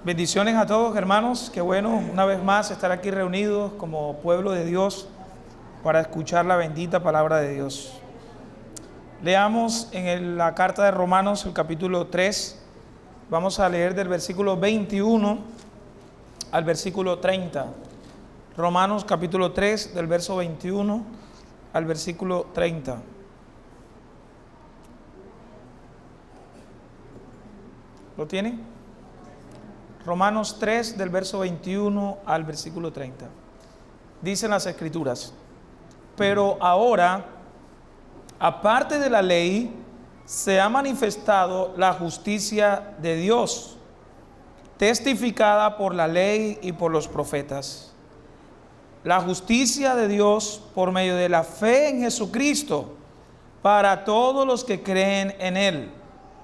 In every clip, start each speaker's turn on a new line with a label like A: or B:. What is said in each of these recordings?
A: Bendiciones a todos, hermanos. Qué bueno una vez más estar aquí reunidos como pueblo de Dios para escuchar la bendita palabra de Dios. Leamos en la carta de Romanos, el capítulo 3. Vamos a leer del versículo 21 al versículo 30. Romanos capítulo 3, del verso 21 al versículo 30. ¿Lo tienen? Romanos 3, del verso 21 al versículo 30. Dicen las Escrituras: pero ahora, aparte de la ley, se ha manifestado la justicia de Dios, testificada por la ley y por los profetas. La justicia de Dios por medio de la fe en Jesucristo, para todos los que creen en Él,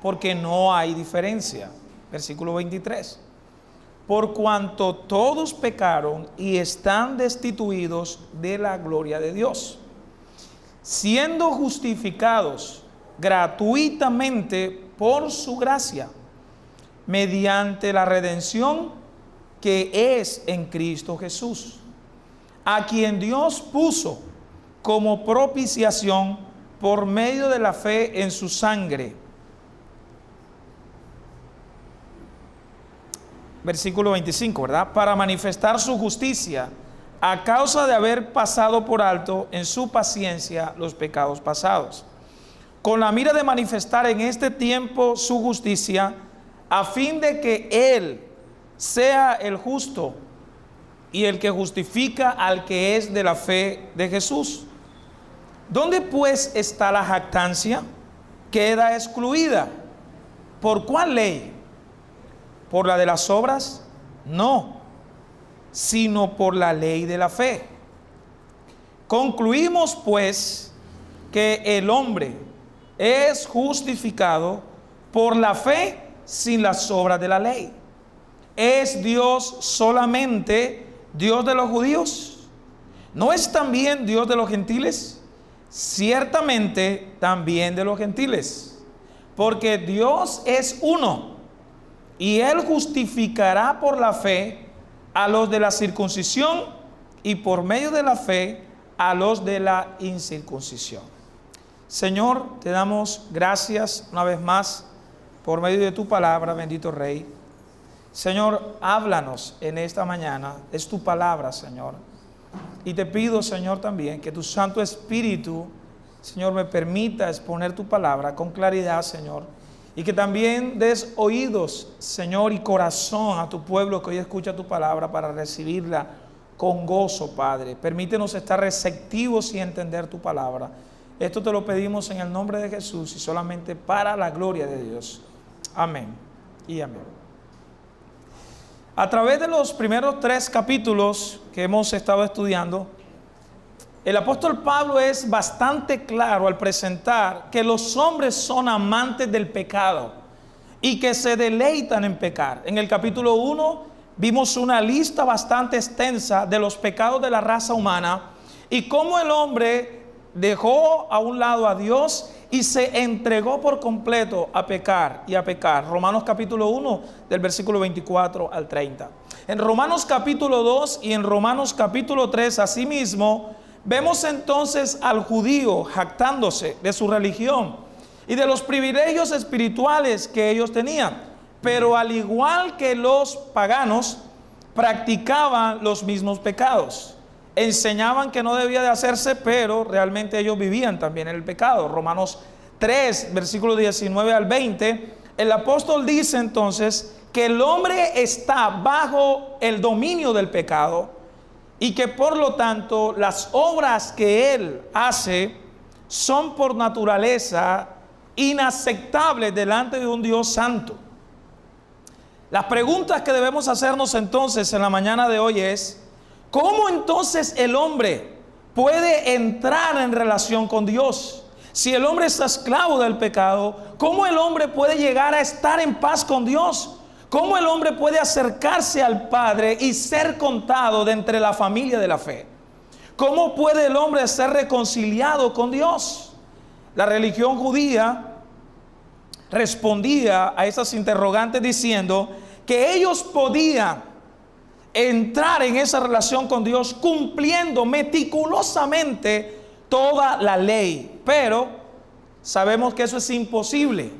A: porque no hay diferencia. Versículo 23. Por cuanto todos pecaron y están destituidos de la gloria de Dios, siendo justificados gratuitamente por su gracia, mediante la redención que es en Cristo Jesús, a quien Dios puso como propiciación por medio de la fe en su sangre. Versículo 25, ¿verdad? Para manifestar su justicia, a causa de haber pasado por alto en su paciencia los pecados pasados, con la mira de manifestar en este tiempo su justicia, a fin de que Él sea el justo y el que justifica al que es de la fe de Jesús. ¿Dónde pues está la jactancia? Queda excluida. ¿Por cuál ley? ¿Por la de las obras? No, sino por la ley de la fe. Concluimos pues que el hombre es justificado por la fe sin las obras de la ley. ¿Es Dios solamente Dios de los judíos? ¿No es también Dios de los gentiles? Ciertamente también de los gentiles, porque Dios es uno. Y Él justificará por la fe a los de la circuncisión y por medio de la fe a los de la incircuncisión. Señor, te damos gracias una vez más por medio de tu palabra, bendito Rey. Señor, háblanos en esta mañana, es tu palabra, Señor. Y te pido, Señor, también que tu Santo Espíritu, Señor, me permita exponer tu palabra con claridad, Señor. Y que también des oídos, Señor, y corazón a tu pueblo que hoy escucha tu palabra para recibirla con gozo, Padre. Permítenos estar receptivos y entender tu palabra. Esto te lo pedimos en el nombre de Jesús y solamente para la gloria de Dios. Amén y amén. A través de los primeros 3 capítulos que hemos estado estudiando, el apóstol Pablo es bastante claro al presentar que los hombres son amantes del pecado y que se deleitan en pecar. En el capítulo 1 vimos una lista bastante extensa de los pecados de la raza humana y cómo el hombre dejó a un lado a Dios y se entregó por completo a pecar y a pecar. Romanos capítulo 1 del versículo 24 al 30. En Romanos capítulo 2 y en Romanos capítulo 3 asimismo, vemos entonces al judío jactándose de su religión y de los privilegios espirituales que ellos tenían, pero al igual que los paganos, practicaban los mismos pecados. Enseñaban que no debía de hacerse, pero realmente ellos vivían también en el pecado. Romanos 3, versículo 19 al 20, el apóstol dice entonces que el hombre está bajo el dominio del pecado, y que por lo tanto las obras que él hace son por naturaleza inaceptables delante de un Dios santo. Las preguntas que debemos hacernos entonces en la mañana de hoy es: ¿cómo entonces el hombre puede entrar en relación con Dios? Si el hombre está esclavo del pecado, ¿cómo el hombre puede llegar a estar en paz con Dios? ¿Cómo el hombre puede acercarse al Padre y ser contado de entre la familia de la fe? ¿Cómo puede el hombre ser reconciliado con Dios? La religión judía respondía a esas interrogantes diciendo que ellos podían entrar en esa relación con Dios cumpliendo meticulosamente toda la ley. Pero sabemos que eso es imposible.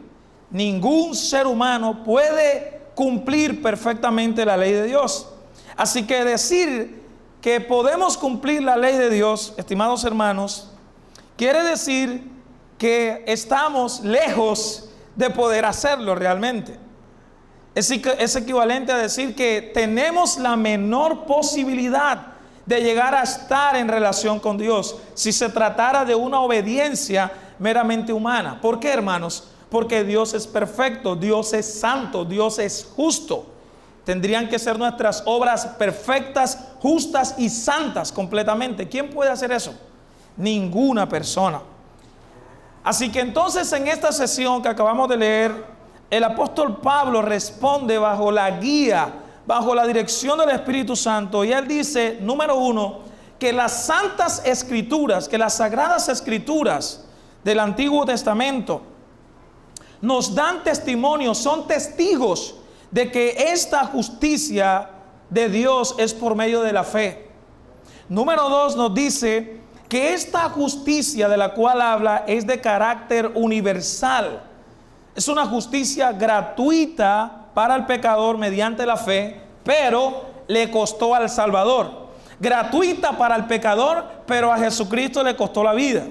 A: Ningún ser humano puede cumplir perfectamente la ley de Dios. Así que decir que podemos cumplir la ley de Dios, estimados hermanos, quiere decir que estamos lejos de poder hacerlo realmente. Es equivalente a decir que tenemos la menor posibilidad de llegar a estar en relación con Dios si se tratara de una obediencia meramente humana. ¿Por qué, hermanos? Porque Dios es perfecto, Dios es santo, Dios es justo. Tendrían que ser nuestras obras perfectas, justas y santas completamente. ¿Quién puede hacer eso? Ninguna persona. Así que entonces en esta sesión que acabamos de leer, el apóstol Pablo responde bajo la guía, bajo la dirección del Espíritu Santo, y él dice, número uno, que las santas escrituras, que las sagradas escrituras del Antiguo Testamento nos dan testimonio, son testigos de que esta justicia de Dios es por medio de la fe. Número dos, nos dice que esta justicia de la cual habla es de carácter universal. Es una justicia gratuita para el pecador mediante la fe, pero le costó al Salvador. Gratuita para el pecador, pero a Jesucristo le costó la vida.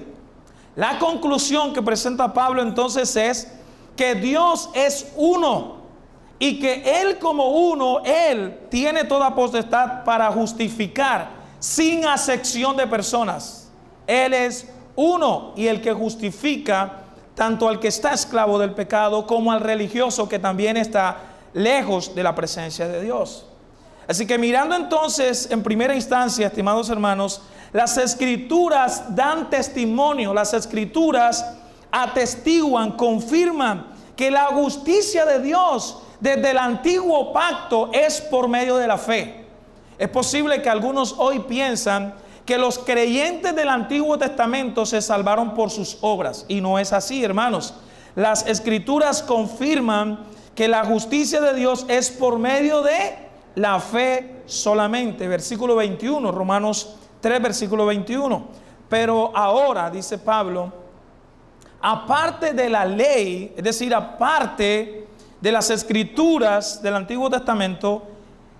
A: La conclusión que presenta Pablo entonces es que Dios es uno y que Él como uno, Él tiene toda potestad para justificar sin acepción de personas. Él es uno y el que justifica tanto al que está esclavo del pecado como al religioso que también está lejos de la presencia de Dios. Así que mirando entonces en primera instancia, estimados hermanos, las escrituras dan testimonio, las escrituras atestiguan, confirman que la justicia de Dios desde el antiguo pacto es por medio de la fe. Es posible que algunos hoy piensan que los creyentes del Antiguo Testamento se salvaron por sus obras, y no es así, hermanos. Las escrituras confirman que la justicia de Dios es por medio de la fe solamente. Versículo 21, Romanos 3, versículo 21. Pero ahora, dice Pablo, aparte de la ley, es decir, aparte de las escrituras del Antiguo Testamento,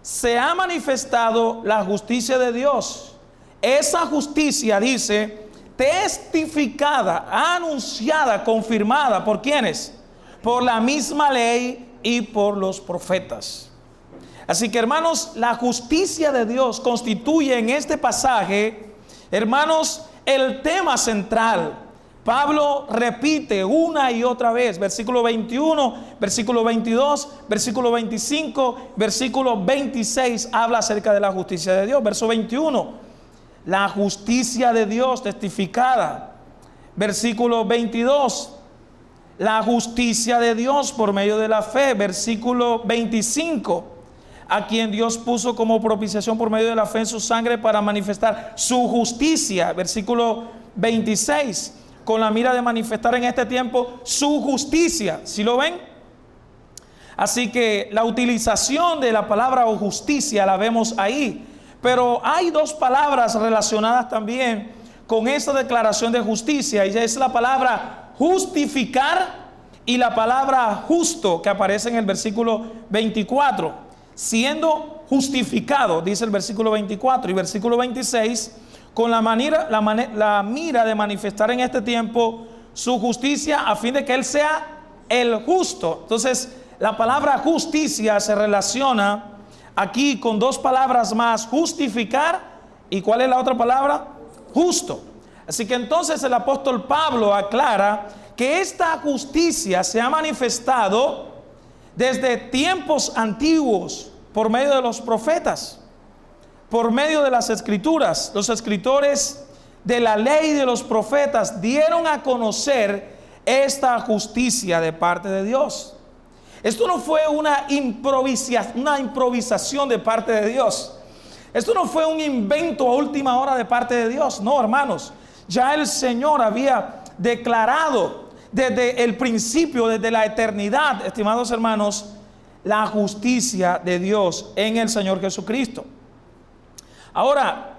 A: se ha manifestado la justicia de Dios. Esa justicia, dice, testificada, anunciada, confirmada, ¿por quiénes? Por la misma ley y por los profetas. Así que, hermanos, la justicia de Dios constituye en este pasaje, hermanos, el tema central. Pablo repite una y otra vez, versículo 21, versículo 22, versículo 25, versículo 26, habla acerca de la justicia de Dios. Verso 21. La justicia de Dios testificada. Versículo 22. La justicia de Dios por medio de la fe. Versículo 25. A quien Dios puso como propiciación por medio de la fe en su sangre para manifestar su justicia. Versículo 26. Con la mira de manifestar en este tiempo su justicia. ¿Sí lo ven? Así que la utilización de la palabra o justicia la vemos ahí. Pero hay dos palabras relacionadas también con esta declaración de justicia, y es la palabra justificar y la palabra justo, que aparece en el versículo 24. Siendo justificado, dice el versículo 24 y versículo 26, con la mira de manifestar en este tiempo su justicia a fin de que Él sea el justo. Entonces, la palabra justicia se relaciona aquí con dos palabras más, justificar, ¿y cuál es la otra palabra? Justo. Así que entonces el apóstol Pablo aclara que esta justicia se ha manifestado desde tiempos antiguos por medio de los profetas, por medio de las escrituras. Los escritores de la ley de los profetas dieron a conocer esta justicia de parte de Dios. Esto no fue una improvisación de parte de Dios. Esto no fue un invento a última hora de parte de Dios. No, hermanos. Ya el Señor había declarado desde el principio, desde la eternidad, estimados hermanos, la justicia de Dios en el Señor Jesucristo. Ahora,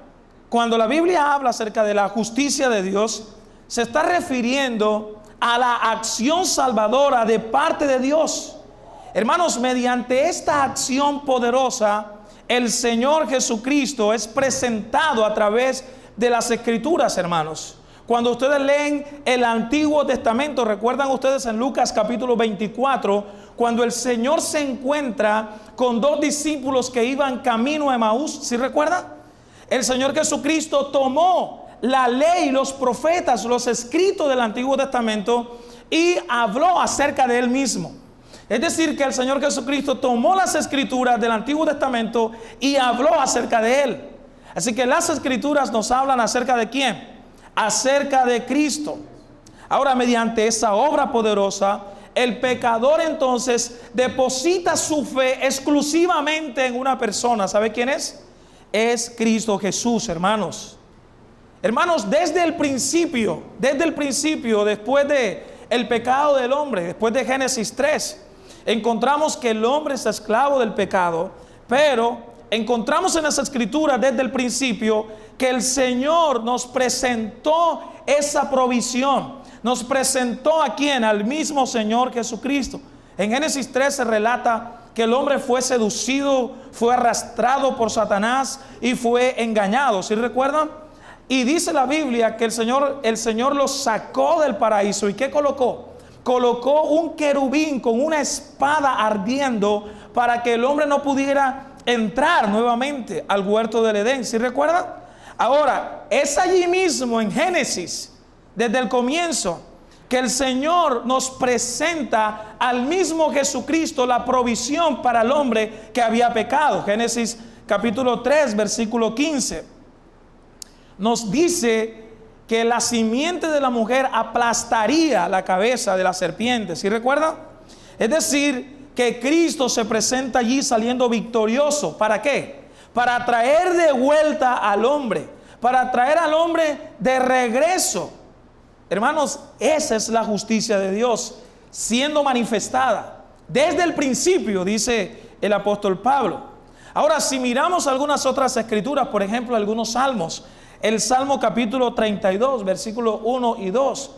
A: cuando la Biblia habla acerca de la justicia de Dios, se está refiriendo a la acción salvadora de parte de Dios. Hermanos, mediante esta acción poderosa, el Señor Jesucristo es presentado a través de las Escrituras, hermanos. Cuando ustedes leen el Antiguo Testamento, recuerdan ustedes en Lucas capítulo 24, cuando el Señor se encuentra con dos discípulos que iban camino a Emaús, ¿sí recuerdan? El Señor Jesucristo tomó la ley, los profetas, los escritos del Antiguo Testamento y habló acerca de Él mismo. Es decir, que el Señor Jesucristo tomó las escrituras del Antiguo Testamento y habló acerca de Él. Así que las escrituras nos hablan acerca de ¿quién? Acerca de Cristo. Ahora, mediante esa obra poderosa, el pecador entonces deposita su fe exclusivamente en una persona. ¿Sabe quién es? Es Cristo Jesús, hermanos. Hermanos, desde el principio, después de el pecado del hombre, después de Génesis 3, encontramos que el hombre es esclavo del pecado, pero encontramos en las Escrituras desde el principio que el Señor nos presentó esa provisión. Nos presentó a ¿quién? Al mismo Señor Jesucristo. En Génesis 3 se relata que el hombre fue seducido, fue arrastrado por Satanás y fue engañado. ¿Sí recuerdan? Y dice la Biblia que el Señor lo sacó del paraíso. ¿Y qué colocó? Colocó un querubín con una espada ardiendo para que el hombre no pudiera entrar nuevamente al huerto del Edén. ¿Sí recuerdan? Ahora, es allí mismo en Génesis, desde el comienzo, que el Señor nos presenta al mismo Jesucristo la provisión para el hombre que había pecado. Génesis capítulo 3, versículo 15. Nos dice que la simiente de la mujer aplastaría la cabeza de la serpiente. ¿Sí recuerdan? Es decir, que Cristo se presenta allí saliendo victorioso. ¿Para qué? Para traer de vuelta al hombre, para traer al hombre de regreso. Hermanos, esa es la justicia de Dios siendo manifestada desde el principio, dice el apóstol Pablo. Ahora, si miramos algunas otras escrituras, por ejemplo, algunos salmos, el Salmo capítulo 32, versículos 1 y 2,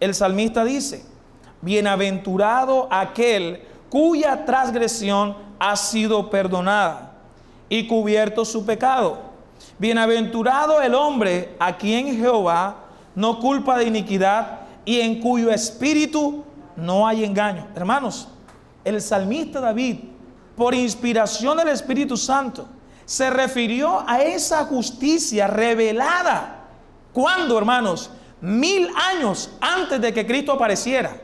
A: el salmista dice: bienaventurado aquel cuya transgresión ha sido perdonada y cubierto su pecado. Bienaventurado el hombre a quien Jehová no culpa de iniquidad y en cuyo espíritu no hay engaño. Hermanos, el salmista David, por inspiración del Espíritu Santo, se refirió a esa justicia revelada. ¿Cuándo, hermanos? 1000 años antes de que Cristo apareciera.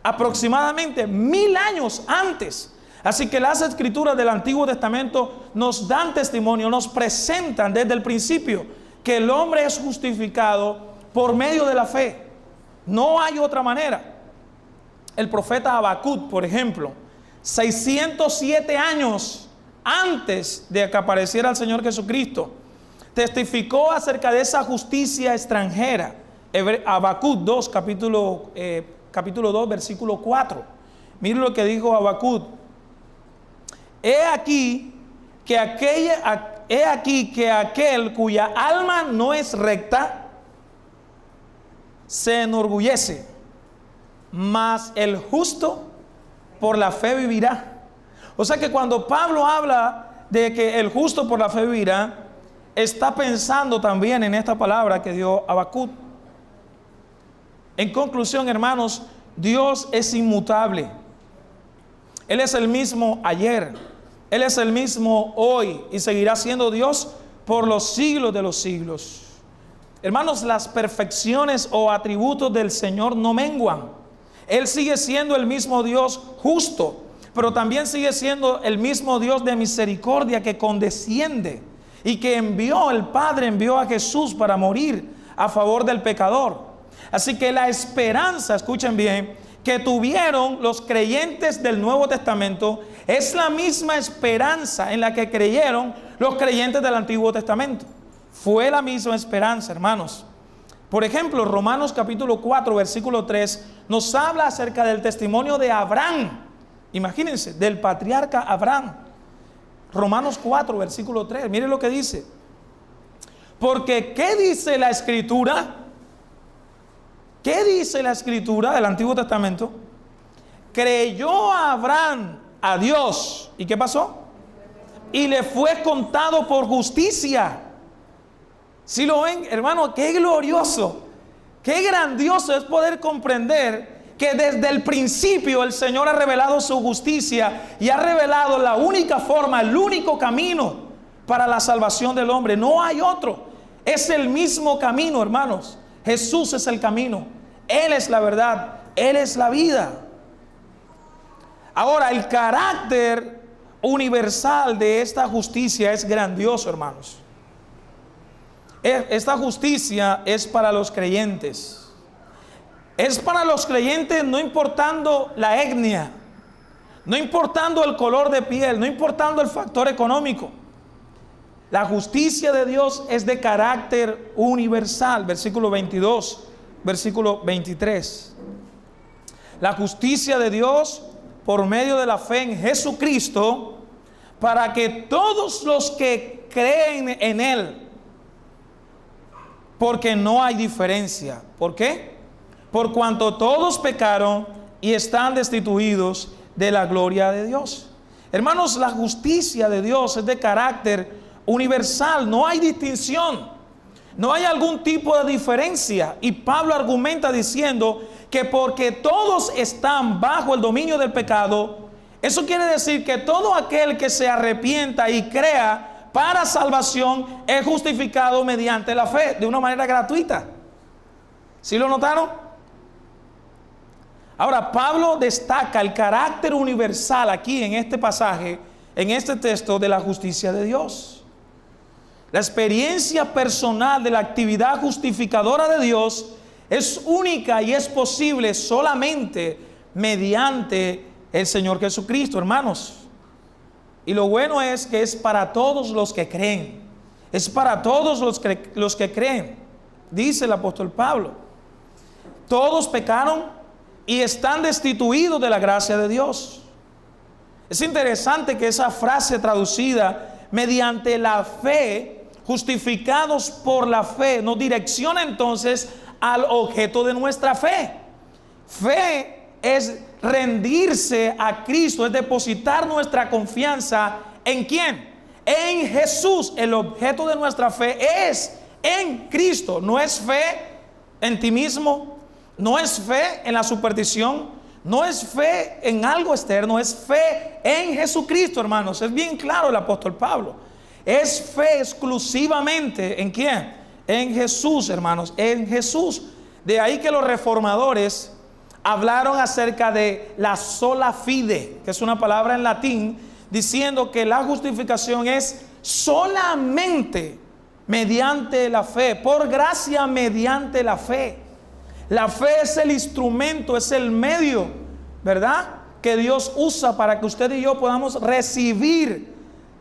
A: Aproximadamente 1000 años antes. Así que las escrituras del Antiguo Testamento nos dan testimonio, nos presentan desde el principio que el hombre es justificado por medio de la fe. No hay otra manera. El profeta Habacuc, por ejemplo, 607 años antes de que apareciera el Señor Jesucristo, testificó acerca de esa justicia extranjera. Habacuc 2, capítulo 2, versículo 4. Miren lo que dijo Habacuc: he aquí que aquel cuya alma no es recta se enorgullece, mas el justo por la fe vivirá. O sea que cuando Pablo habla de que el justo por la fe vivirá, está pensando también en esta palabra que dio Habacuc. En conclusión, hermanos, Dios es inmutable. Él es el mismo ayer, Él es el mismo hoy y seguirá siendo Dios por los siglos de los siglos. Hermanos, las perfecciones o atributos del Señor no menguan. Él sigue siendo el mismo Dios justo, pero también sigue siendo el mismo Dios de misericordia que condesciende y que el Padre envió a Jesús para morir a favor del pecador. Así que la esperanza, escuchen bien, que tuvieron los creyentes del Nuevo Testamento es la misma esperanza en la que creyeron los creyentes del Antiguo Testamento. Fue la misma esperanza, hermanos. Por ejemplo, Romanos capítulo 4, versículo 3, nos habla acerca del testimonio de Abraham, Imagínense, del patriarca Abraham. Romanos 4, versículo 3. Miren lo que dice. Porque, ¿qué dice la Escritura? ¿Qué dice la Escritura del Antiguo Testamento? Creyó a Abraham a Dios. ¿Y qué pasó? Y le fue contado por justicia. ¿Sí lo ven, hermano? Qué glorioso, qué grandioso es poder comprender que desde el principio el Señor ha revelado su justicia y ha revelado la única forma, el único camino para la salvación del hombre. No hay otro. Es el mismo camino, hermanos. Jesús es el camino. Él es la verdad. Él es la vida. Ahora, el carácter universal de esta justicia es grandioso, hermanos. Esta justicia es para los creyentes. Es para los creyentes no importando la etnia, no importando el color de piel, no importando el factor económico. La justicia de Dios es de carácter universal. Versículo 22, versículo 23. La justicia de Dios por medio de la fe en Jesucristo, para que todos los que creen en Él, porque no hay diferencia. ¿Por qué? Por cuanto todos pecaron y están destituidos de la gloria de Dios. Hermanos, la justicia de Dios es de carácter universal. No hay distinción. No hay algún tipo de diferencia. Y Pablo argumenta diciendo que porque todos están bajo el dominio del pecado, eso quiere decir que todo aquel que se arrepienta y crea para salvación es justificado mediante la fe, de una manera gratuita. ¿Sí lo notaron? Ahora, Pablo destaca el carácter universal aquí en este pasaje, en este texto, de la justicia de Dios. La experiencia personal de la actividad justificadora de Dios es única y es posible solamente mediante el Señor Jesucristo, hermanos. Y lo bueno es que es para todos los que creen. Es para todos los que creen. Dice el apóstol Pablo. Todos pecaron y están destituidos de la gracia de Dios. Es interesante que esa frase traducida, mediante la fe, justificados por la fe, nos direcciona entonces al objeto de nuestra fe. Fe es rendirse a Cristo, es depositar nuestra confianza ¿en quién? En Jesús. El objeto de nuestra fe es en Cristo. No es fe en ti mismo, no es fe en la superstición, no es fe en algo externo, es fe en Jesucristo, hermanos. Es bien claro el apóstol Pablo. Es fe exclusivamente ¿en quién? En Jesús, hermanos, en Jesús. De ahí que los reformadores hablaron acerca de la sola fide, que es una palabra en latín, diciendo que la justificación es solamente mediante la fe, por gracia mediante la fe. La fe es el instrumento, es el medio, ¿verdad?, que Dios usa para que usted y yo podamos recibir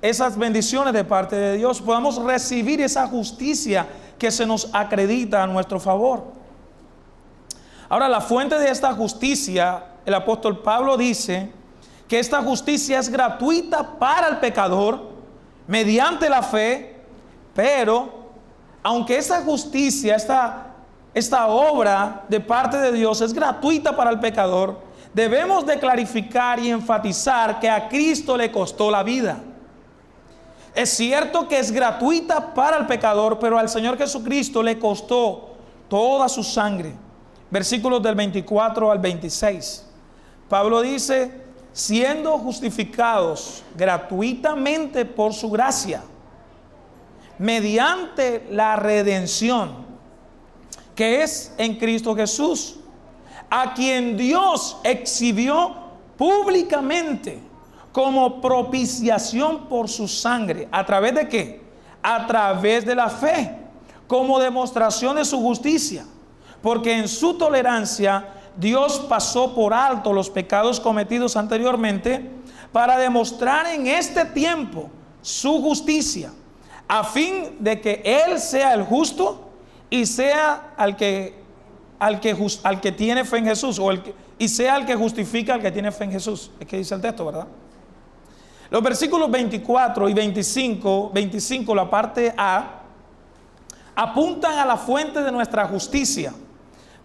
A: esas bendiciones de parte de Dios, podamos recibir esa justicia que se nos acredita a nuestro favor. Ahora, la fuente de esta justicia, el apóstol Pablo dice que esta justicia es gratuita para el pecador mediante la fe, pero aunque esa justicia, esta obra de parte de Dios es gratuita para el pecador, debemos de clarificar y enfatizar que a Cristo le costó la vida. Es cierto que es gratuita para el pecador, pero al Señor Jesucristo le costó toda su sangre. Versículos del 24 al 26. Pablo dice, siendo justificados gratuitamente por su gracia, mediante la redención que es en Cristo Jesús, a quien Dios exhibió públicamente como propiciación por su sangre. ¿A través de qué? A través de la fe, como demostración de su justicia. Porque en su tolerancia Dios pasó por alto los pecados cometidos anteriormente para demostrar en este tiempo su justicia, a fin de que Él sea el justo y sea al que al que tiene fe en Jesús, y sea el que justifica al que tiene fe en Jesús. Es que dice el texto, ¿verdad? Los versículos 24 y 25, la parte A, apuntan a la fuente de nuestra justicia.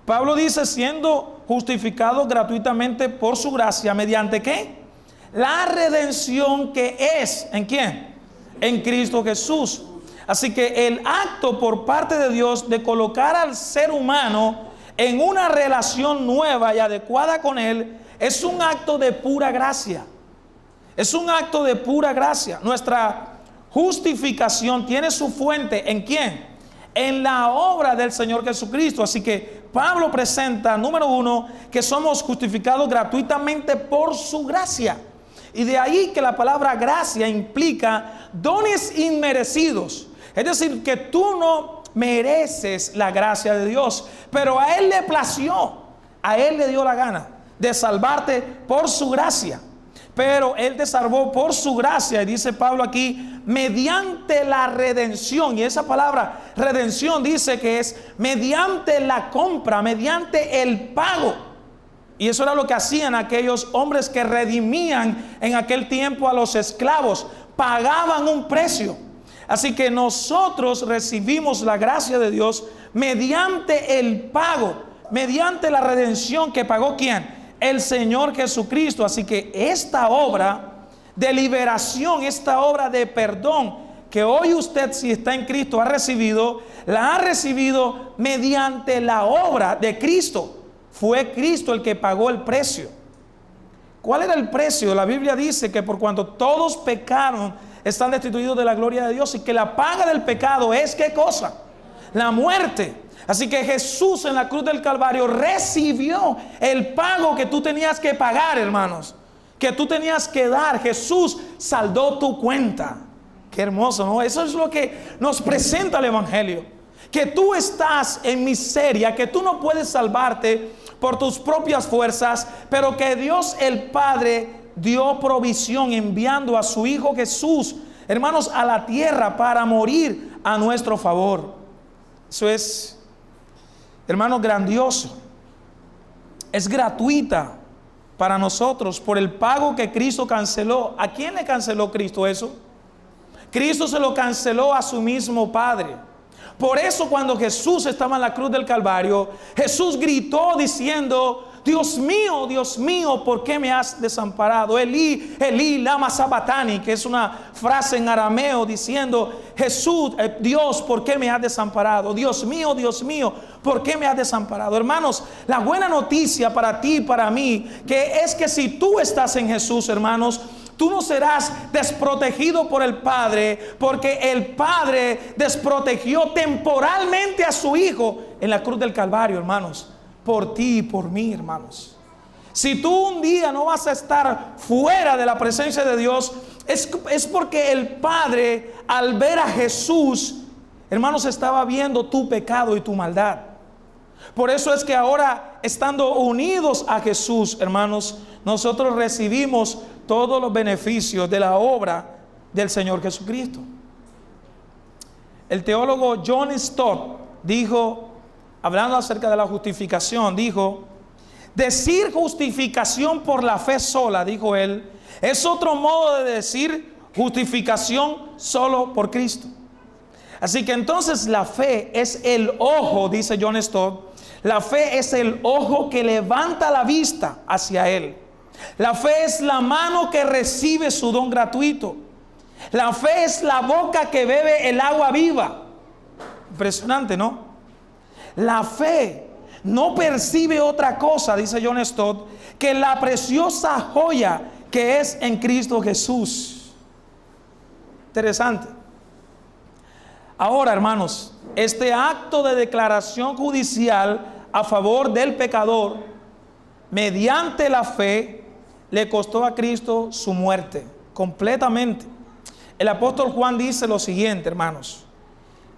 A: Pablo dice, siendo justificados gratuitamente por su gracia, ¿mediante qué? La redención que es, ¿en quién? En Cristo Jesús. Así que el acto por parte de Dios de colocar al ser humano en una relación nueva y adecuada con Él, es un acto de pura gracia. Es un acto de pura gracia. Nuestra justificación tiene su fuente, ¿en quién? En la obra del Señor Jesucristo. Así que Pablo presenta, número 1, que somos justificados gratuitamente por su gracia. Y de ahí que la palabra gracia implica dones inmerecidos. Es decir, que tú no mereces la gracia de Dios, pero a Él le plació, a Él le dio la gana de salvarte por su gracia. Pero Él te salvó por su gracia, y dice Pablo aquí, mediante la redención. Y esa palabra redención dice que es mediante la compra, mediante el pago. Y eso era lo que hacían aquellos hombres que redimían en aquel tiempo a los esclavos. Pagaban un precio. Así que nosotros recibimos la gracia de Dios mediante el pago, mediante la redención que pagó ¿quién? El Señor Jesucristo. Así que esta obra de liberación, esta obra de perdón que hoy usted, si está en Cristo, ha recibido, la ha recibido mediante la obra de Cristo. Fue Cristo el que pagó el precio. ¿Cuál era el precio? La Biblia dice que por cuanto todos pecaron, están destituidos de la gloria de Dios, y que la paga del pecado es ¿qué cosa? La muerte. Así que Jesús en la cruz del Calvario recibió el pago que tú tenías que pagar, hermanos, que tú tenías que dar. Jesús saldó tu cuenta. Qué hermoso, ¿no? Eso es lo que nos presenta el Evangelio. Que tú estás en miseria, que tú no puedes salvarte por tus propias fuerzas, pero que Dios el Padre dio provisión enviando a su Hijo Jesús, hermanos, a la tierra para morir a nuestro favor. Eso es, hermanos, grandioso. Es gratuita para nosotros por el pago que Cristo canceló. ¿A quién le canceló Cristo eso? Cristo se lo canceló a su mismo Padre. Por eso cuando Jesús estaba en la cruz del Calvario, Jesús gritó diciendo, Dios mío, ¿por qué me has desamparado? Elí, Elí, lama sabatani, que es una frase en arameo diciendo, Jesús, Dios, ¿por qué me has desamparado? Dios mío, ¿por qué me has desamparado? Hermanos, la buena noticia para ti y para mí, que es que si tú estás en Jesús, hermanos, tú no serás desprotegido por el Padre, porque el Padre desprotegió temporalmente a su Hijo en la cruz del Calvario, hermanos, por ti y por mí, hermanos. Si tú un día no vas a estar fuera de la presencia de Dios, es porque el Padre, al ver a Jesús, hermanos, estaba viendo tu pecado y tu maldad. Por eso es que ahora, estando unidos a Jesús, hermanos, nosotros recibimos todos los beneficios de la obra del Señor Jesucristo. El teólogo John Stott dijo, hablando acerca de la justificación, dijo, decir justificación por la fe sola, dijo él, es otro modo de decir justificación solo por Cristo. Así que entonces la fe es el ojo, dice John Stott, la fe es el ojo que levanta la vista hacia Él. La fe es la mano que recibe su don gratuito. La fe es la boca que bebe el agua viva. Impresionante, ¿no? La fe no percibe otra cosa, dice John Stott, que la preciosa joya que es en Cristo Jesús. Interesante. Ahora, hermanos, este acto de declaración judicial a favor del pecador, mediante la fe, le costó a Cristo su muerte, completamente. El apóstol Juan dice lo siguiente, hermanos.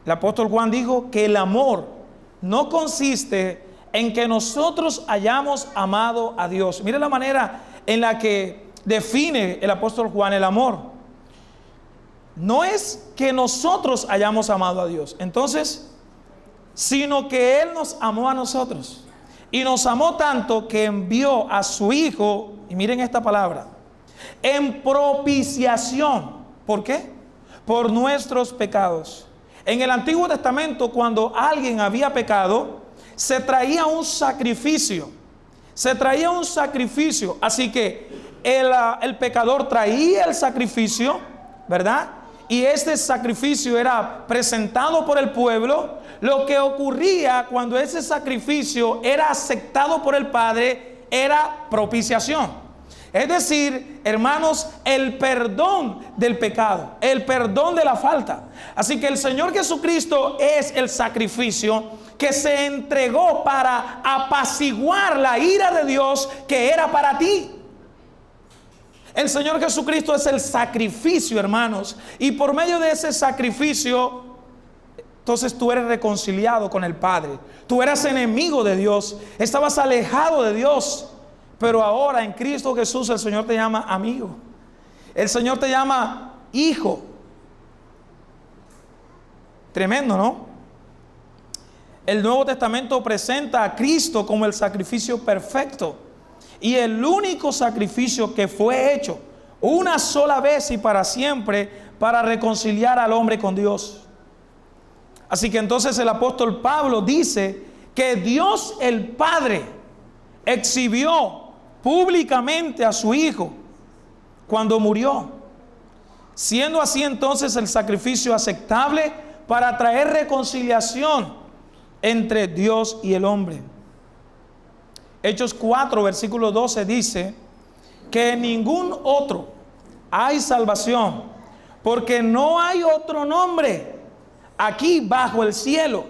A: El apóstol Juan dijo que el amor no consiste en que nosotros hayamos amado a Dios. Mire la manera en la que define el apóstol Juan el amor. No es que nosotros hayamos amado a Dios, entonces, sino que Él nos amó a nosotros. Y nos amó tanto que envió a su Hijo, y miren esta palabra, en propiciación. ¿Por qué? Por nuestros pecados. En el Antiguo Testamento, cuando alguien había pecado, se traía un sacrificio. Se traía un sacrificio. Así que el pecador traía el sacrificio, ¿verdad? Y este sacrificio era presentado por el pueblo. Lo que ocurría cuando ese sacrificio era aceptado por el Padre era propiciación. Es decir, hermanos, el perdón del pecado, el perdón de la falta. Así que el Señor Jesucristo es el sacrificio que se entregó para apaciguar la ira de Dios que era para ti. El Señor Jesucristo es el sacrificio, hermanos. Y por medio de ese sacrificio, entonces tú eres reconciliado con el Padre. Tú eras enemigo de Dios. Estabas alejado de Dios. Pero ahora en Cristo Jesús el Señor te llama amigo. El Señor te llama hijo. Tremendo, ¿no? El Nuevo Testamento presenta a Cristo como el sacrificio perfecto y el único sacrificio que fue hecho una sola vez y para siempre para reconciliar al hombre con Dios. Así que entonces el apóstol Pablo dice que Dios el Padre exhibió públicamente a su Hijo cuando murió, siendo así entonces el sacrificio aceptable para traer reconciliación entre Dios y el hombre. Hechos 4, versículo 12 dice que en ningún otro hay salvación, porque no hay otro nombre aquí bajo el cielo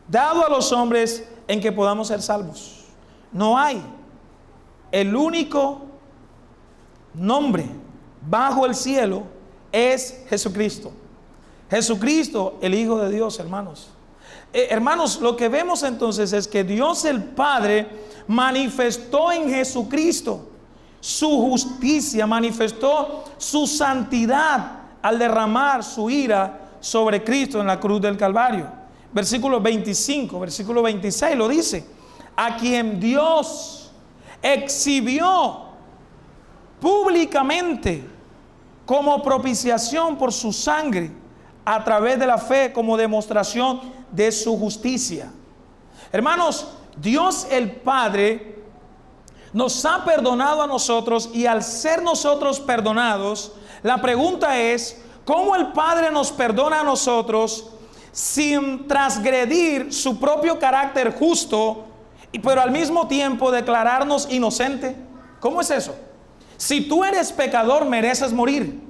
A: dado a los hombres en que podamos ser salvos. No hay. El único nombre bajo el cielo es Jesucristo. Jesucristo, el Hijo de Dios, hermanos. Hermanos, lo que vemos entonces es que Dios el Padre manifestó en Jesucristo su justicia, manifestó su santidad al derramar su ira sobre Cristo en la cruz del Calvario. Versículo 25, versículo 26 lo dice: a quien Dios exhibió públicamente como propiciación por su sangre a través de la fe como demostración de su justicia. Hermanos, Dios el Padre nos ha perdonado a nosotros, y al ser nosotros perdonados, la pregunta es: ¿cómo el Padre nos perdona a nosotros sin transgredir su propio carácter justo, pero al mismo tiempo declararnos inocente? ¿Cómo es eso? Si tú eres pecador, mereces morir.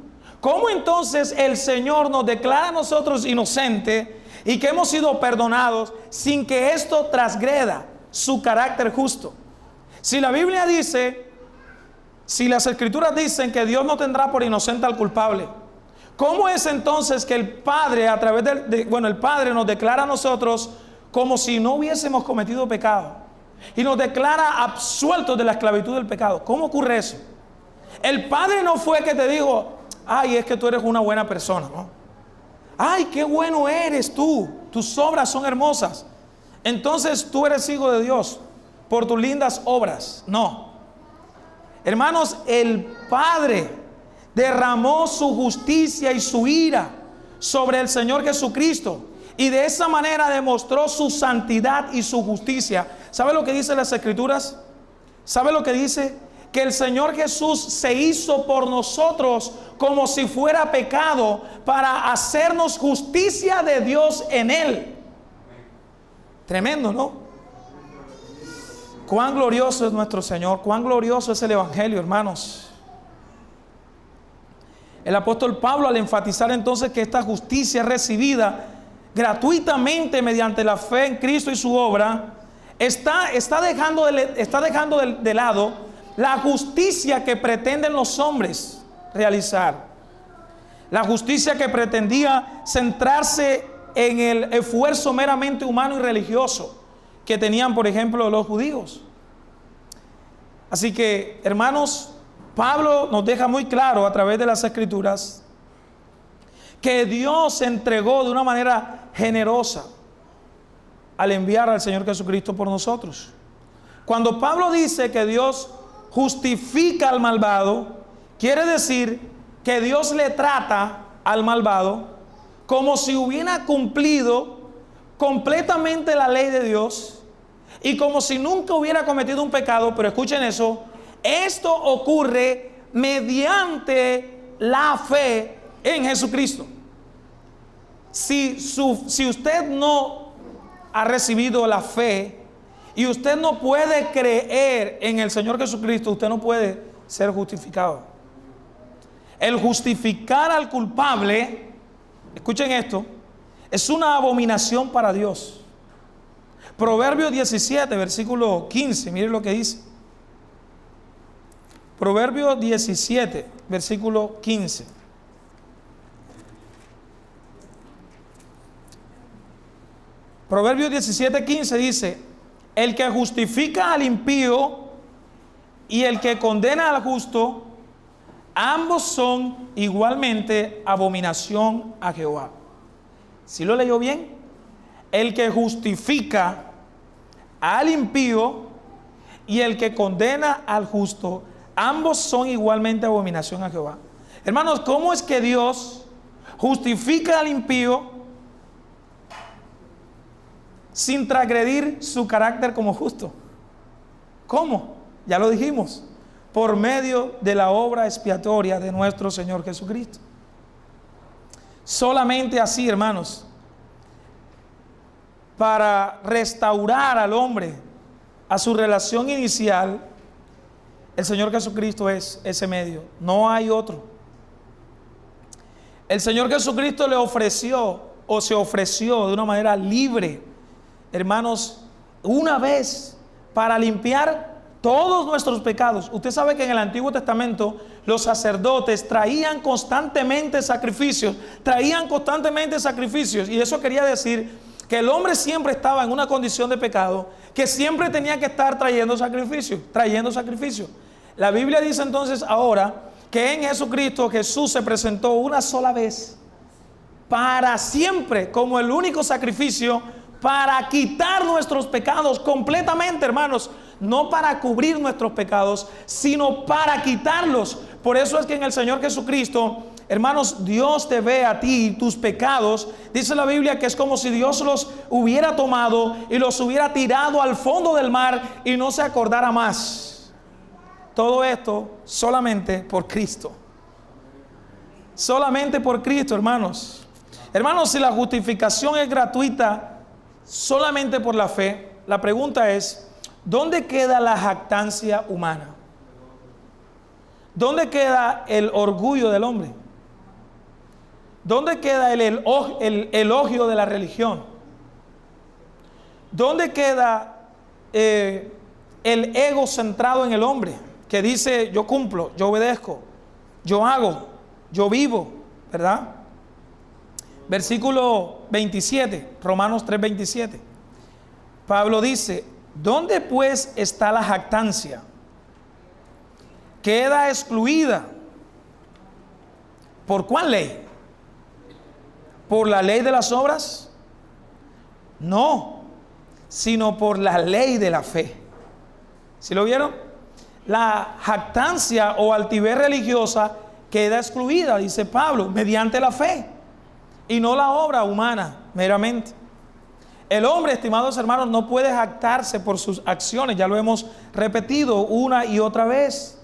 A: ¿Cómo entonces el Señor nos declara a nosotros inocentes y que hemos sido perdonados sin que esto transgreda su carácter justo? Si la Biblia dice, si las Escrituras dicen que Dios no tendrá por inocente al culpable, ¿cómo es entonces que el Padre, a través el Padre nos declara a nosotros como si no hubiésemos cometido pecado y nos declara absueltos de la esclavitud del pecado? ¿Cómo ocurre eso? El Padre no fue que te dijo: ay, es que tú eres una buena persona, ¿no? Ay, qué bueno eres tú, tus obras son hermosas, entonces tú eres hijo de Dios por tus lindas obras. No, hermanos, el Padre derramó su justicia y su ira sobre el Señor Jesucristo, y de esa manera demostró su santidad y su justicia. ¿Sabe lo que dice las Escrituras? ¿Sabe lo que dice? Que el Señor Jesús se hizo por nosotros como si fuera pecado, para hacernos justicia de Dios en Él. Tremendo, ¿no? Cuán glorioso es nuestro Señor, cuán glorioso es el Evangelio, hermanos. El apóstol Pablo, al enfatizar entonces que esta justicia es recibida gratuitamente mediante la fe en Cristo y su obra, está dejando de lado la justicia que pretenden los hombres realizar. La justicia que pretendía centrarse en el esfuerzo meramente humano y religioso que tenían, por ejemplo, los judíos. Así que, hermanos, Pablo nos deja muy claro a través de las Escrituras que Dios se entregó de una manera generosa al enviar al Señor Jesucristo por nosotros. Cuando Pablo dice que Dios justifica al malvado, quiere decir que Dios le trata al malvado como si hubiera cumplido completamente la ley de Dios y como si nunca hubiera cometido un pecado. Pero escuchen eso, esto ocurre mediante la fe en Jesucristo. Si usted no ha recibido la fe y usted no puede creer en el Señor Jesucristo, usted no puede ser justificado. El justificar al culpable, escuchen esto, es una abominación para Dios. Proverbios 17, versículo 15, miren lo que dice. Proverbios 17, versículo 15. Proverbios 17, 15 dice: el que justifica al impío y el que condena al justo, ambos son igualmente abominación a Jehová. ¿Sí lo leyó bien? El que justifica al impío y el que condena al justo, ambos son igualmente abominación a Jehová. Hermanos, ¿cómo es que Dios justifica al impío sin transgredir su carácter como justo? ¿Cómo? Ya lo dijimos, por medio de la obra expiatoria de nuestro Señor Jesucristo. Solamente así, hermanos, para restaurar al hombre a su relación inicial, el Señor Jesucristo es ese medio, no hay otro. El Señor Jesucristo le ofreció o se ofreció de una manera libre, hermanos, una vez para limpiar todos nuestros pecados. Usted sabe que en el Antiguo Testamento los sacerdotes traían constantemente sacrificios, y eso quería decir que el hombre siempre estaba en una condición de pecado, que siempre tenía que estar trayendo sacrificios. La Biblia dice entonces ahora que en Jesucristo Jesús se presentó una sola vez para siempre como el único sacrificio para quitar nuestros pecados completamente, hermanos. No para cubrir nuestros pecados, sino para quitarlos. Por eso es que en el Señor Jesucristo, hermanos, Dios te ve a ti y tus pecados. Dice la Biblia que es como si Dios los hubiera tomado y los hubiera tirado al fondo del mar y no se acordara más. Todo esto solamente por Cristo. Solamente por Cristo, hermanos. Hermanos, si la justificación es gratuita solamente por la fe, la pregunta es: ¿dónde queda la jactancia humana? ¿Dónde queda el orgullo del hombre? ¿Dónde queda el elogio de la religión? ¿Dónde queda el ego centrado en el hombre? Que dice: yo cumplo, yo obedezco, yo hago, yo vivo, ¿verdad? Versículo 27, Romanos 3:27. Pablo dice: ¿dónde pues está la jactancia? Queda excluida. ¿Por cuál ley? ¿Por la ley de las obras? No, sino por la ley de la fe. ¿Sí lo vieron? La jactancia o altivez religiosa queda excluida, dice Pablo, mediante la fe y no la obra humana meramente. El hombre, estimados hermanos, no puede jactarse por sus acciones, ya lo hemos repetido una y otra vez.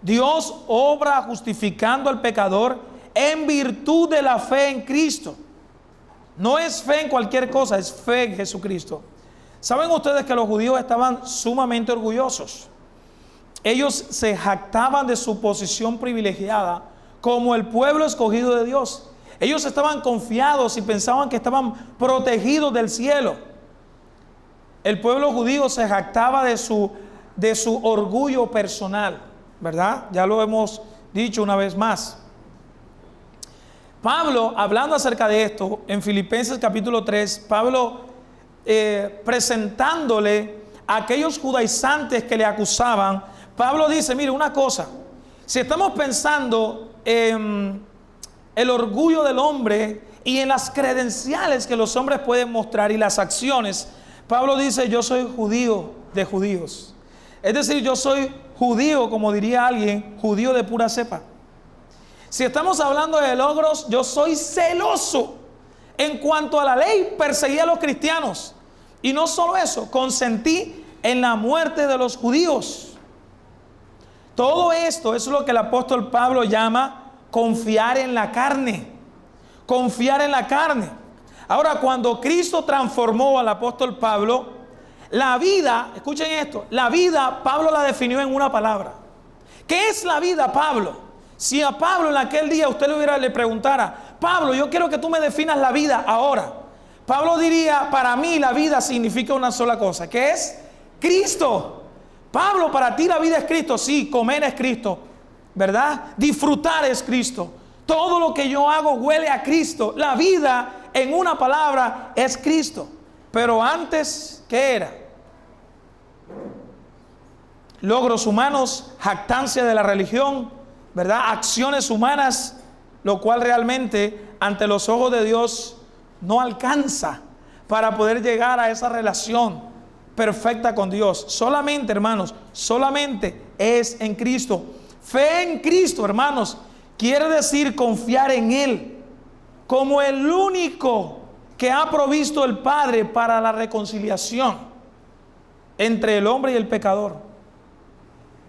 A: Dios obra justificando al pecador en virtud de la fe en Cristo. No es fe en cualquier cosa, es fe en Jesucristo. ¿Saben ustedes que los judíos estaban sumamente orgullosos? Ellos se jactaban de su posición privilegiada como el pueblo escogido de Dios. Ellos estaban confiados y pensaban que estaban protegidos del cielo. El pueblo judío se jactaba de su orgullo personal, ¿verdad? Ya lo hemos dicho una vez más. Pablo, hablando acerca de esto, en Filipenses capítulo 3, Pablo presentándole a aquellos judaizantes que le acusaban, Pablo dice: mire una cosa, si estamos pensando en el orgullo del hombre y en las credenciales que los hombres pueden mostrar y las acciones, Pablo dice: yo soy judío de judíos, Es decir, yo soy judío, como diría alguien, judío de pura cepa. Si estamos hablando de logros, yo soy celoso. En cuanto a la ley, perseguí a los cristianos. Y no solo eso, consentí en la muerte de los judíos. Todo esto es lo que el apóstol Pablo llama confiar en la carne. Confiar en la carne. Ahora, cuando Cristo transformó al apóstol Pablo, la vida, escuchen esto, la vida Pablo la definió en una palabra. ¿Qué es la vida, Pablo? Si a Pablo en aquel día usted le preguntara, Pablo, yo quiero que tú me definas la vida ahora. Pablo diría, para mí la vida significa una sola cosa, que es Cristo. Pablo, para ti la vida es Cristo. Sí, comer es Cristo, ¿verdad? Disfrutar es Cristo. Todo lo que yo hago huele a Cristo. La vida, en una palabra, es Cristo. Pero antes, ¿qué era? Logros humanos, jactancia de la religión, ¿verdad? Acciones humanas, lo cual realmente ante los ojos de Dios no alcanza para poder llegar a esa relación perfecta con Dios. Solamente, hermanos, solamente es en Cristo. Fe en Cristo, hermanos, quiere decir confiar en Él como el único que ha provisto el Padre para la reconciliación entre el hombre y el pecador.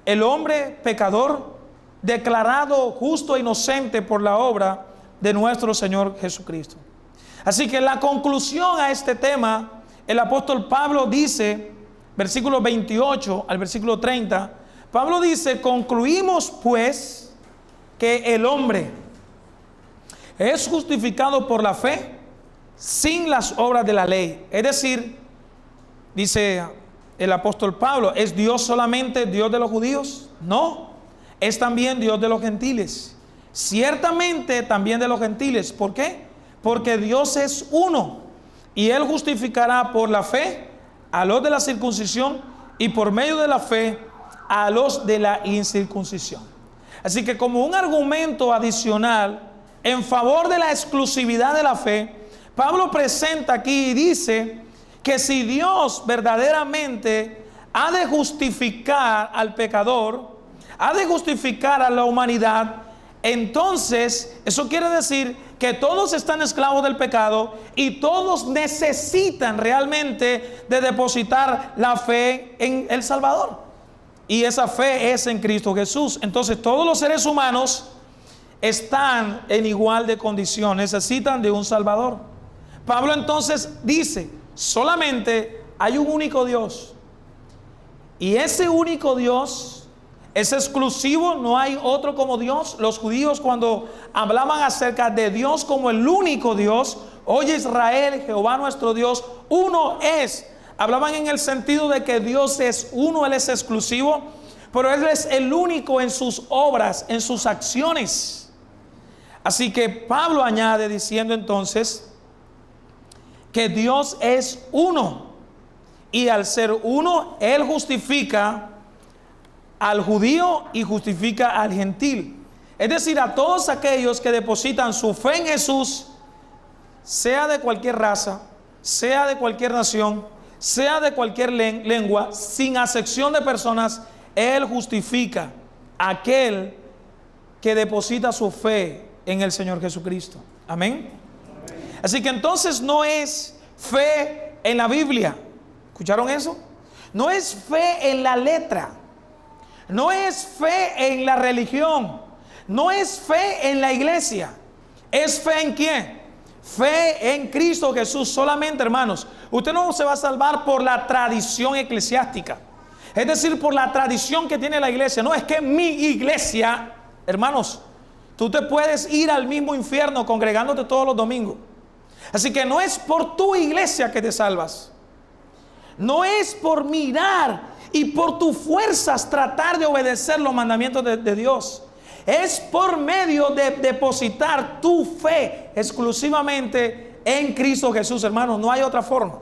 A: El hombre pecador declarado justo e inocente por la obra de nuestro Señor Jesucristo. Así que la conclusión a este tema, el apóstol Pablo dice, versículo 28 al versículo 30, Pablo dice, concluimos pues que el hombre es justificado por la fe sin las obras de la ley. Es decir, dice el apóstol Pablo, ¿es Dios solamente Dios de los judíos? No, es también Dios de los gentiles. Ciertamente también de los gentiles. ¿Por qué? Porque Dios es uno y Él justificará por la fe a los de la circuncisión y por medio de la fe a los de la incircuncisión. Así que como un argumento adicional en favor de la exclusividad de la fe, Pablo presenta aquí y dice que si Dios verdaderamente ha de justificar al pecador, ha de justificar a la humanidad, entonces eso quiere decir que todos están esclavos del pecado y todos necesitan realmente de depositar la fe en el Salvador. Y esa fe es en Cristo Jesús. Entonces todos los seres humanos están en igual de condición, necesitan de un Salvador. Pablo entonces dice, solamente hay un único Dios. Y ese único Dios es exclusivo, no hay otro como Dios. Los judíos cuando hablaban acerca de Dios como el único Dios, oye Israel, Jehová nuestro Dios, uno es. Hablaban en el sentido de que Dios es uno, Él es exclusivo, pero Él es el único en sus obras, en sus acciones. Así que Pablo añade diciendo entonces que Dios es uno. Y al ser uno, Él justifica al judío y justifica al gentil. Es decir, a todos aquellos que depositan su fe en Jesús, sea de cualquier raza, sea de cualquier nación, sea de cualquier lengua, sin acepción de personas, Él justifica a aquel que deposita su fe en el Señor Jesucristo. Amén. Así que entonces no es fe en la Biblia. ¿Escucharon eso? No es fe en la letra. No es fe en la religión. No es fe en la iglesia. ¿Es fe en quién? Fe en Cristo Jesús solamente, hermanos. Usted no se va a salvar por la tradición eclesiástica. Es decir, por la tradición que tiene la iglesia. No, es que mi iglesia, hermanos, tú te puedes ir al mismo infierno congregándote todos los domingos. Así que no es por tu iglesia que te salvas. No es por mirar y por tus fuerzas tratar de obedecer los mandamientos de Dios. Es por medio de depositar tu fe exclusivamente en Cristo Jesús, hermanos. No hay otra forma.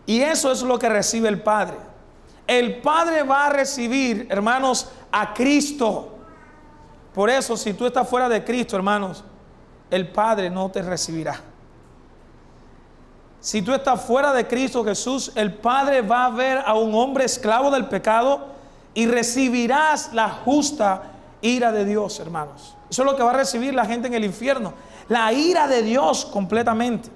A: Y eso es lo que recibe el Padre. El Padre va a recibir, hermanos, a Cristo. Por eso, si tú estás fuera de Cristo, hermanos, el Padre no te recibirá. Si tú estás fuera de Cristo Jesús, el Padre va a ver a un hombre esclavo del pecado y recibirás la justa ira de Dios, hermanos. Eso es lo que va a recibir la gente en el infierno, la ira de Dios completamente.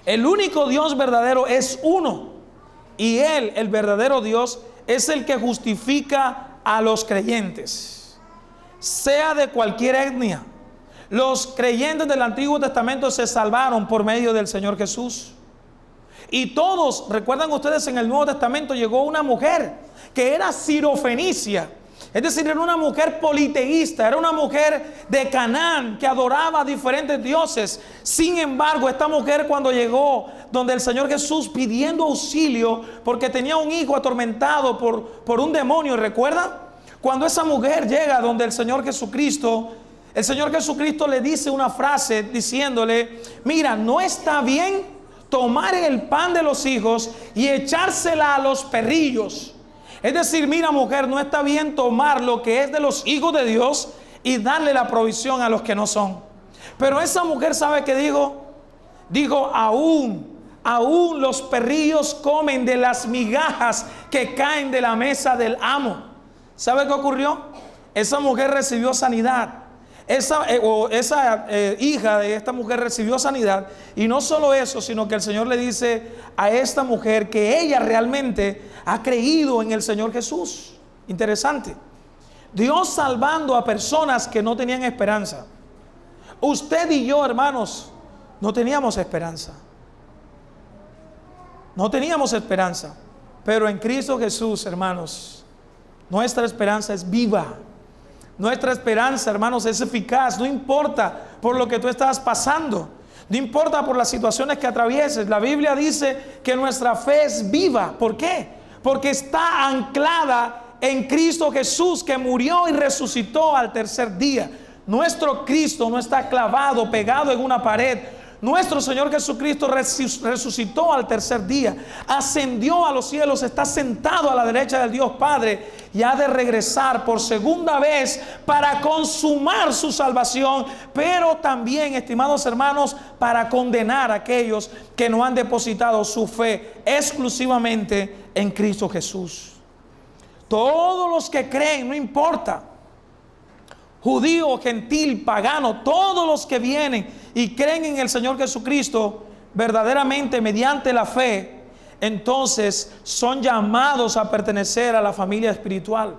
A: El único Dios verdadero es uno, y Él, el verdadero Dios, es el que justifica a los creyentes, sea de cualquier etnia. Los creyentes del Antiguo Testamento se salvaron por medio del Señor Jesús. Y todos, recuerdan ustedes, en el Nuevo Testamento llegó una mujer que era sirofenicia. Es decir, era una mujer politeísta, era una mujer de Canaán que adoraba a diferentes dioses. Sin embargo, esta mujer, cuando llegó donde el Señor Jesús pidiendo auxilio porque tenía un hijo atormentado por un demonio, ¿recuerdan? Cuando esa mujer llega donde el Señor Jesucristo le dice una frase diciéndole: mira, no está bien tomar el pan de los hijos y echársela a los perrillos. Es decir, mira, mujer, no está bien tomar lo que es de los hijos de Dios y darle la provisión a los que no son. Pero esa mujer, ¿sabe qué dijo? Dijo: aún los perrillos comen de las migajas que caen de la mesa del amo. ¿Sabe qué ocurrió? Esa mujer recibió sanidad. Esa hija de esta mujer recibió sanidad. Y no solo eso, sino que el Señor le dice a esta mujer que ella realmente ha creído en el Señor Jesús. Interesante. Dios salvando a personas que no tenían esperanza. Usted y yo, hermanos, no teníamos esperanza. No teníamos esperanza. Pero en Cristo Jesús, hermanos, nuestra esperanza es viva. Nuestra esperanza, hermanos, es eficaz. No importa por lo que tú estás pasando, no importa por las situaciones que atravieses. La Biblia dice que nuestra fe es viva. ¿Por qué? Porque está anclada en Cristo Jesús, que murió y resucitó al tercer día. Nuestro Cristo no está clavado, pegado en una pared. Nuestro Señor Jesucristo resucitó al tercer día, ascendió a los cielos, está sentado a la derecha del Dios Padre y ha de regresar por segunda vez para consumar su salvación, pero también, estimados hermanos, para condenar a aquellos que no han depositado su fe exclusivamente en Cristo Jesús. Todos los que creen, no importa, judío, gentil, pagano, todos los que vienen y creen en el Señor Jesucristo verdaderamente mediante la fe, entonces son llamados a pertenecer a la familia espiritual.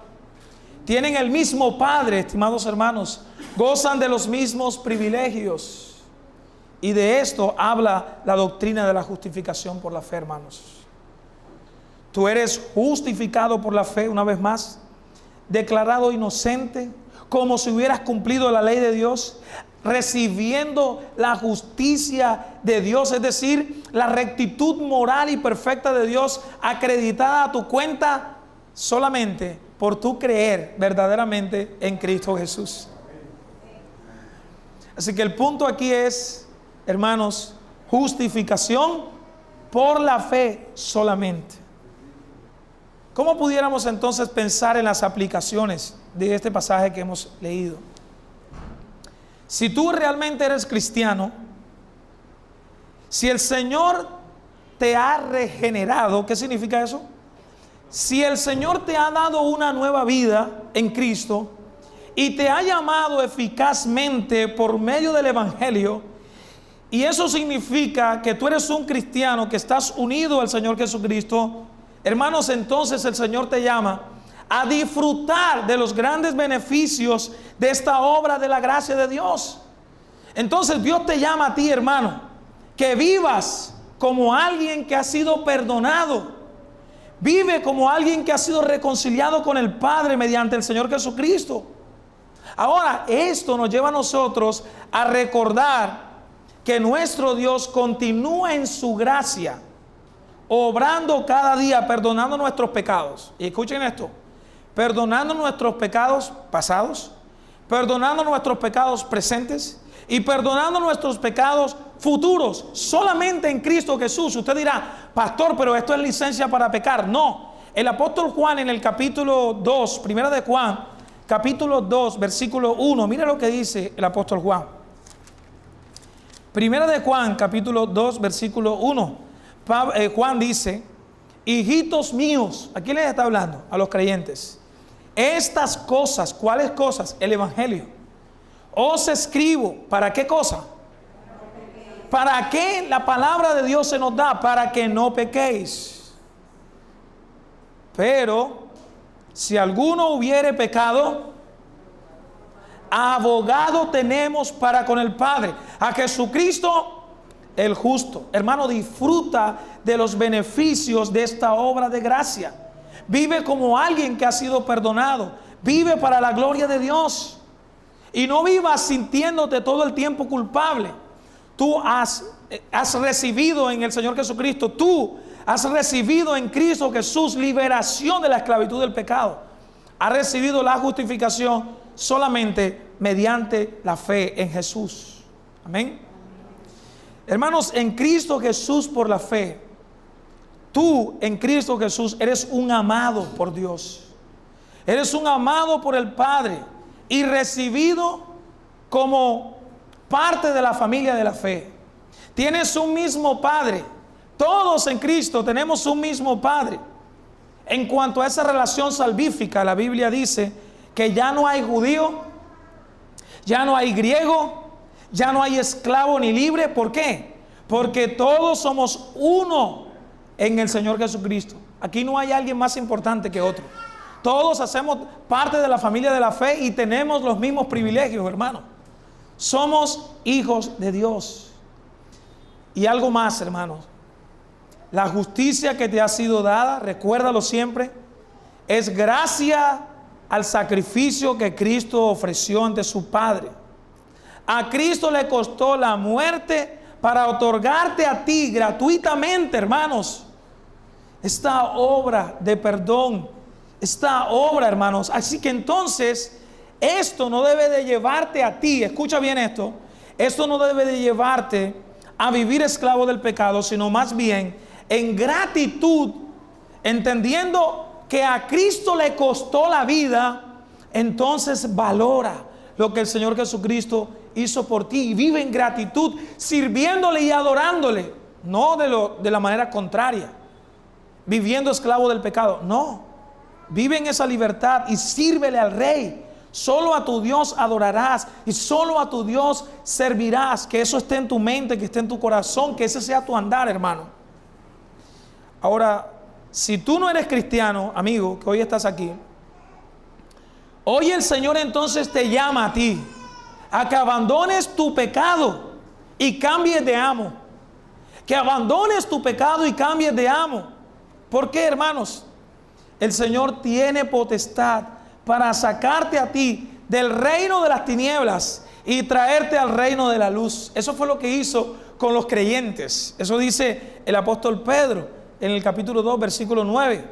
A: Tienen el mismo Padre, estimados hermanos, gozan de los mismos privilegios. Y de esto habla la doctrina de la justificación por la fe, hermanos. Tú eres justificado por la fe, una vez más, declarado inocente, como si hubieras cumplido la ley de Dios, recibiendo la justicia de Dios, es decir, la rectitud moral y perfecta de Dios acreditada a tu cuenta solamente por tu creer verdaderamente en Cristo Jesús. Así que el punto aquí es, hermanos, justificación por la fe solamente. ¿Cómo pudiéramos entonces pensar en las aplicaciones de este pasaje que hemos leído? Si tú realmente eres cristiano, si el Señor te ha regenerado, ¿qué significa eso? Si el Señor te ha dado una nueva vida en Cristo y te ha llamado eficazmente por medio del Evangelio, y eso significa que tú eres un cristiano, que estás unido al Señor Jesucristo, hermanos, entonces el Señor te llama a disfrutar de los grandes beneficios de esta obra de la gracia de Dios. Entonces Dios te llama a ti, hermano, que vivas como alguien que ha sido perdonado. Vive como alguien que ha sido reconciliado con el Padre mediante el Señor Jesucristo. Ahora, esto nos lleva a nosotros a recordar que nuestro Dios continúa en su gracia, obrando cada día, perdonando nuestros pecados. Y escuchen esto: perdonando nuestros pecados pasados, perdonando nuestros pecados presentes y perdonando nuestros pecados futuros, solamente en Cristo Jesús. Usted dirá: pastor, pero esto es licencia para pecar. No, el apóstol Juan en el capítulo 2, primera de Juan, capítulo 2, versículo 1, mire lo que dice el apóstol Juan. Primera de Juan, capítulo 2, versículo 1. Juan dice: hijitos míos, ¿a quién les está hablando? A los creyentes. Estas cosas, ¿cuáles cosas? El Evangelio. Os escribo, ¿para qué cosa? ¿Para qué la palabra de Dios se nos da? Para que no pequéis. Pero si alguno hubiere pecado, abogado tenemos para con el Padre, a Jesucristo el justo. Hermano, disfruta de los beneficios de esta obra de gracia. Vive como alguien que ha sido perdonado. Vive para la gloria de Dios. Y no vivas sintiéndote todo el tiempo culpable. Tú has recibido en el Señor Jesucristo, tú has recibido en Cristo Jesús liberación de la esclavitud del pecado. Has recibido la justificación solamente mediante la fe en Jesús. Amén. Hermanos, en Cristo Jesús por la fe, tú en Cristo Jesús eres un amado por Dios. Eres un amado por el Padre y recibido como parte de la familia de la fe. Tienes un mismo Padre. Todos en Cristo tenemos un mismo Padre. En cuanto a esa relación salvífica, la Biblia dice que ya no hay judío, ya no hay griego, ya no hay esclavo ni libre. ¿Por qué? Porque todos somos uno en el Señor Jesucristo. Aquí no hay alguien más importante que otro. Todos hacemos parte de la familia de la fe y tenemos los mismos privilegios, hermano. Somos hijos de Dios. Y algo más, hermanos. La justicia que te ha sido dada, recuérdalo siempre, es gracia al sacrificio que Cristo ofreció ante su Padre. A Cristo le costó la muerte para otorgarte a ti gratuitamente, hermanos, esta obra de perdón, esta obra, hermanos. Así que entonces, esto no debe de llevarte a ti, escucha bien esto no debe de llevarte a vivir esclavo del pecado, sino más bien en gratitud, entendiendo que a Cristo le costó la vida. Entonces valora lo que el Señor Jesucristo hizo por ti y vive en gratitud, sirviéndole y adorándole, no de la manera contraria, viviendo esclavo del pecado. No, vive en esa libertad y sírvele al Rey. Solo a tu Dios adorarás y solo a tu Dios servirás. Que eso esté en tu mente, que esté en tu corazón, que ese sea tu andar, hermano. Ahora, si tú no eres cristiano, amigo, que hoy estás aquí, hoy el Señor entonces te llama a ti a que abandones tu pecado y cambies de amo. Que abandones tu pecado y cambies de amo. ¿Por qué, hermanos? El Señor tiene potestad para sacarte a ti del reino de las tinieblas y traerte al reino de la luz. Eso fue lo que hizo con los creyentes. Eso dice el apóstol Pedro en el capítulo 2, versículo 9.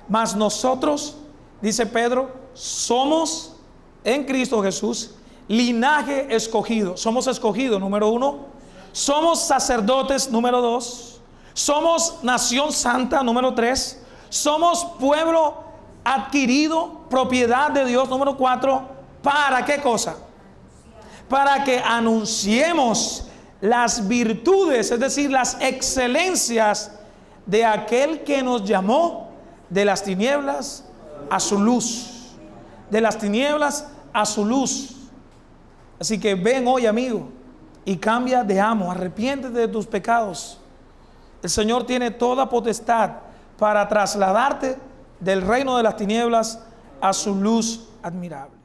A: Mas nosotros, dice Pedro, somos en Cristo Jesús linaje escogido. Somos escogidos, número 1. Somos sacerdotes, número 2. Somos nación santa, número 3. Somos pueblo adquirido, propiedad de Dios, número 4. ¿Para qué cosa? Para que anunciemos las virtudes, es decir, las excelencias de aquel que nos llamó de las tinieblas a su luz. De las tinieblas a su luz. Así que ven hoy, amigo, y cambia de amo, arrepiéntete de tus pecados. El Señor tiene toda potestad para trasladarte del reino de las tinieblas a su luz admirable.